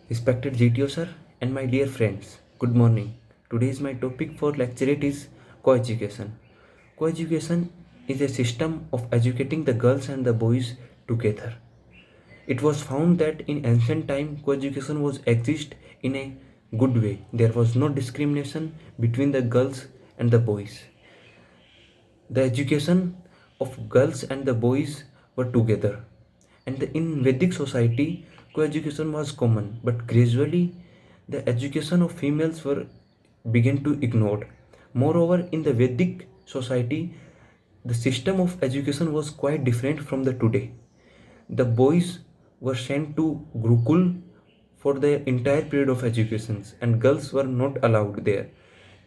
Respected GTO sir and my dear friends, good morning. Today's my topic for lecturate is coeducation. Coeducation is a system of educating the girls and the boys together. It was found that in ancient time coeducation was exist in a good way. There was no discrimination between the girls and the boys. The education of girls and the boys were together. And in Vedic society, coeducation was common, but gradually the education of females were began to ignored. Moreover, in the Vedic society, the system of education was quite different from the today. The boys were sent to Gurukul for their entire period of educations, and girls were not allowed there.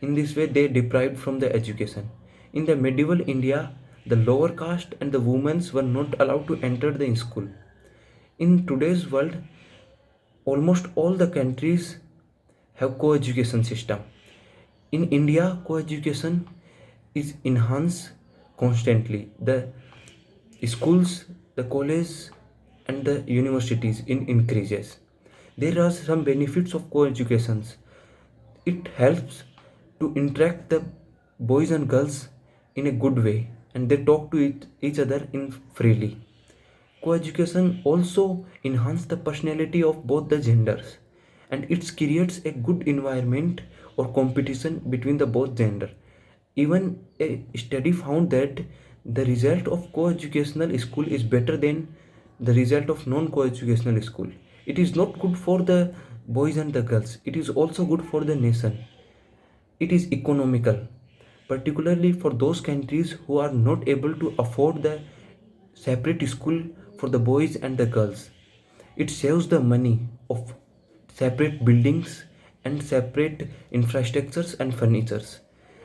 In this way, they deprived from the education. In the medieval India, the lower caste and the women were not allowed to enter the school. In today's world, almost all the countries have co-education system. In India, co-education is enhanced constantly. The schools, the colleges, and the universities in increases. There are some benefits of co-education. It helps to interact the boys and girls in a good way, and they talk to each other in freely. Co-education also enhances the personality of both the genders, and it creates a good environment or competition between the both gender. Even a study found that the result of co-educational school is better than the result of non-co-educational school. It is not good for the boys and the girls. It is also good for the nation. It is economical, particularly for those countries who are not able to afford the separate school for the boys and the girls. It saves the money of separate buildings and separate infrastructures and furnitures.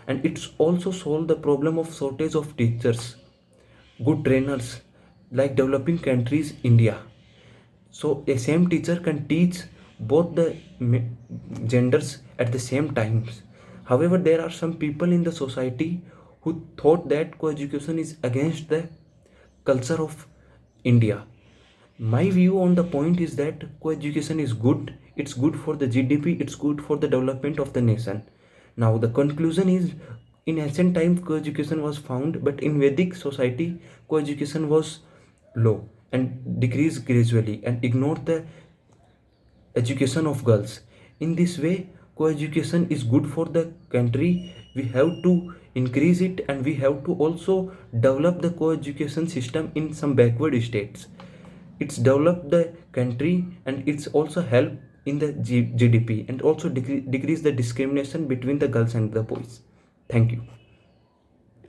And it's also solved the problem of shortage of teachers, good trainers, like developing countries India. So a same teacher can teach both the genders at the same times. However, there are some people in the society who thought that co-education is against the culture of India. My view on the point is that co-education is good. It's good for the GDP. It's good for the development of the nation. Now the conclusion is, in ancient times co-education was found, but in Vedic society co-education was low and decreased gradually and ignored the education of girls. In this way, co-education is good for the country. We have to increase it, and we have to also develop the co-education system in some backward states. It's developed the country, and it's also help in the GDP, and also decrease the discrimination between the girls and the boys. Thank you.